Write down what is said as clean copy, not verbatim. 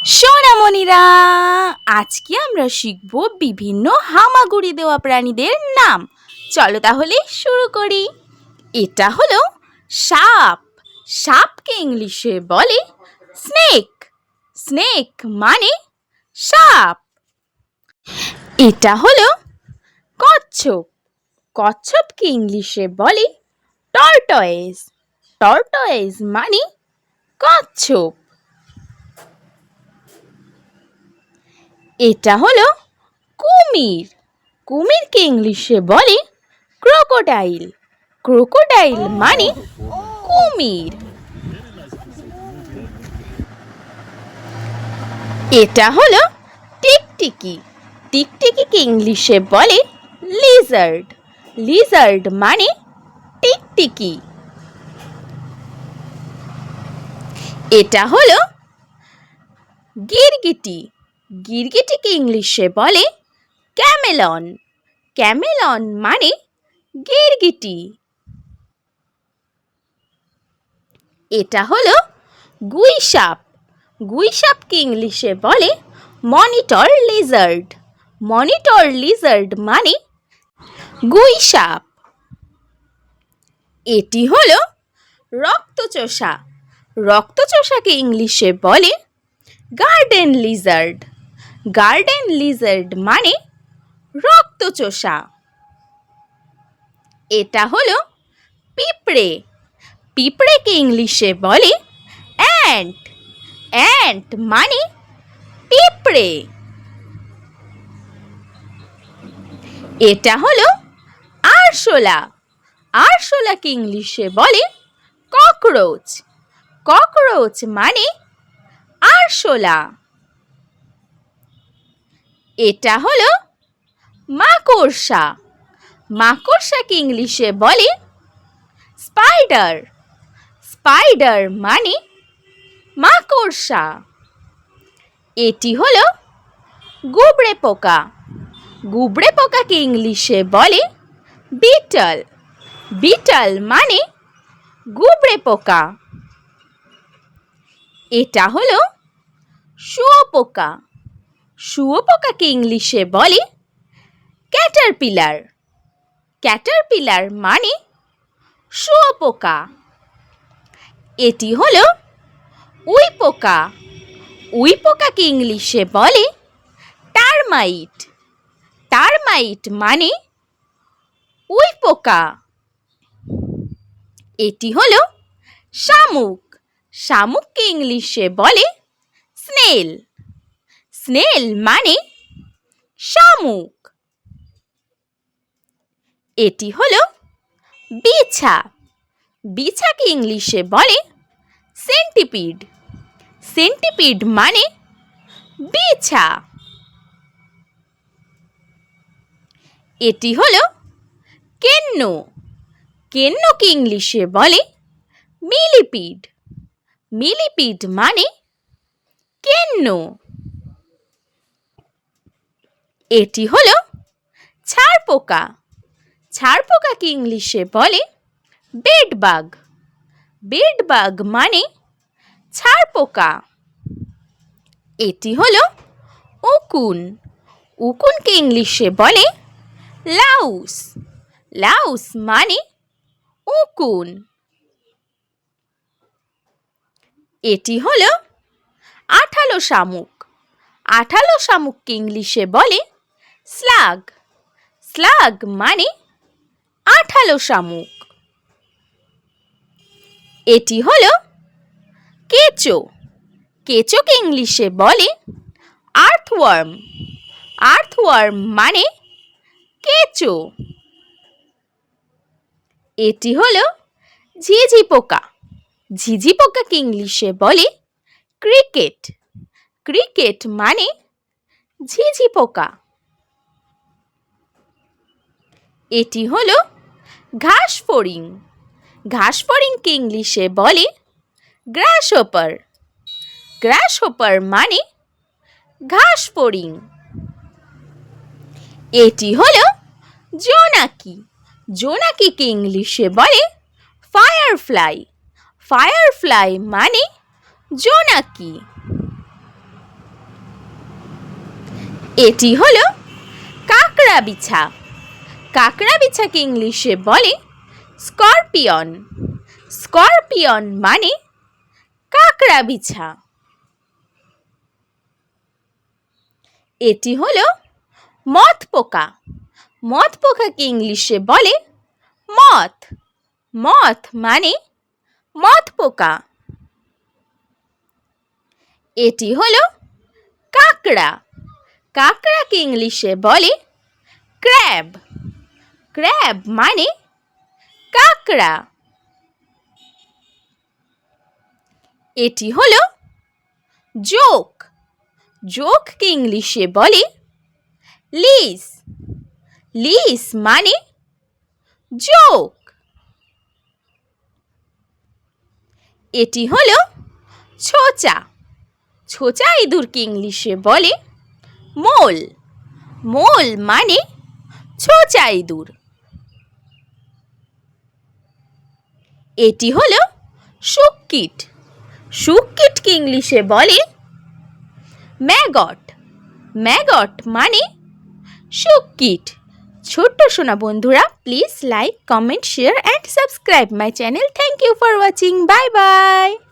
সোনামণিরা, আজকে আমরা শিখব বিভিন্ন হামাগুড়ি দেওয়া প্রাণীদের নাম। চলো তাহলে শুরু করি। এটা হলো সাপ। সাপকে ইংলিশে বলে স্নেক। স্নেক মানে সাপ। এটা হলো কচ্ছপ। কচ্ছপকে ইংলিশে বলে টর্টয়েস। টর্টয়েস মানে কচ্ছপ। এটা হলো কুমির। কুমিরকে ইংলিশে বলে ক্রোকোডাইল। ক্রোকোডাইল মানে কুমির। এটা হলো টিকটিকি। টিকটিকিকে ইংলিশে বলে লিজার্ড। লিজার্ড মানে টিকটিকি। এটা হলো গিরগিটি। গিরগিটিকে ইংলিশে বলে ক্যামেলন। ক্যামেলন মানে গিরগিটি। এটা হলো গুইসাপ। গুইসাপকে ইংলিশে বলে মনিটর লিজার্ড। মনিটর লিজার্ড মানে গুইসাপ। এটি হলো রক্তচোষা। রক্তচোষাকে ইংলিশে বলে গার্ডেন লিজার্ড। গার্ডেন লিজার্ড মানে রক্তচোষা। এটা হলো পিঁপড়ে। পিঁপড়েকে ইংলিশে বলে অ্যান্ট। অ্যান্ট মানে পিঁপড়ে। এটা হলো আরশোলা। আরশোলাকে ইংলিশে বলে ককরোচ। ককরোচ মানে আরশোলা। এটা হলো মাকড়সা। মাকড়সাকে ইংলিশে বলে স্পাইডার। স্পাইডার মানে মাকড়সা। এটি হলো গুবড়ে পোকা। গুবড়ে পোকাকে ইংলিশে বলে বিটল। বিটল মানে গুবড়ে পোকা। এটা হলো শুঁয়োপোকা। শুঁয়োপোকাকে ইংলিশে বলে ক্যাটারপিলার। ক্যাটারপিলার মানে শুঁয়োপোকা। এটি হলো উইপোকা। উইপোকাকে ইংলিশে বলে টারমাইট। টারমাইট মানে উইপোকা। এটি হলো শামুক। শামুককে ইংলিশে বলে স্নেল। স্নেল মানে শামুক। এটি হলো বিছা। বিছাকে ইংলিশে বলে সেন্টিপিড। সেন্টিপিড মানে বিছা। এটি হলো কেন্ন। কেন্নকে ইংলিশে বলে মিলিপিড। মিলিপিড মানে কেন্ন। এটি হলো ছারপোকা। ছারপোকাকে ইংলিশে বলে বেডবাগ। বেডবাগ মানে ছারপোকা। এটি হলো উকুন। উকুনকে ইংলিশে বলে লাউস। লাউস মানে উকুন। এটি হলো আঠালো শামুক। আঠালো শামুককে ইংলিশে বলে স্লাগ। স্লাগ মানে আঠালো শামুক। এটি হলো কেঁচো। কেঁচোকে ইংলিশে বলে আর্থওয়ার্ম। আর্থওয়ার্ম মানে কেঁচো। এটি হলো ঝিঝি পোকা। ঝিঝি পোকাকে ইংলিশে বলে ক্রিকেট। ক্রিকেট মানে ঝিঝি পোকা। এটি হলো ঘাসফড়িং। ঘাসফড়িংকে ইংলিশে বলে গ্রাসহপার। গ্রাসহপার মানে ঘাসফড়িং। এটি হলো জোনাকি। জোনাকিকে ইংলিশে বলে ফায়ারফ্লাই। ফায়ারফ্লাই মানে জোনাকি। এটি হলো কাকড়া বিছা। কাকড়া বিছাকে ইংলিশে বলে স্করপিয়ন। স্করপিয়ন মানে কাকড়া বিছা। এটি হলো মথ পোকা। মথ পোকাকে ইংলিশে বলে মথ। মথ মানে মথ পোকা। এটি হলো কাকড়া। কাকড়াকে ইংলিশে বলে ক্র্যাব। ক্র্যাব মানে কাকড়া। এটি হলো জোক। জোককে ইংলিশে বলে লিস। লিস মানে জোক। এটি হলো ছোচা। ছোচা ইঁদুরকে ইংলিশে বলে মোল। মোল মানে ছোচা ইঁদুর। এটি হলো শুককিট। শুককিটকে ইংলিশে বলে ম্যাগট। ম্যাগট মানে শুককিট। ছোট্ট সোনা বন্ধুরা, please like, comment, share and subscribe my channel. Thank you for watching. Bye by.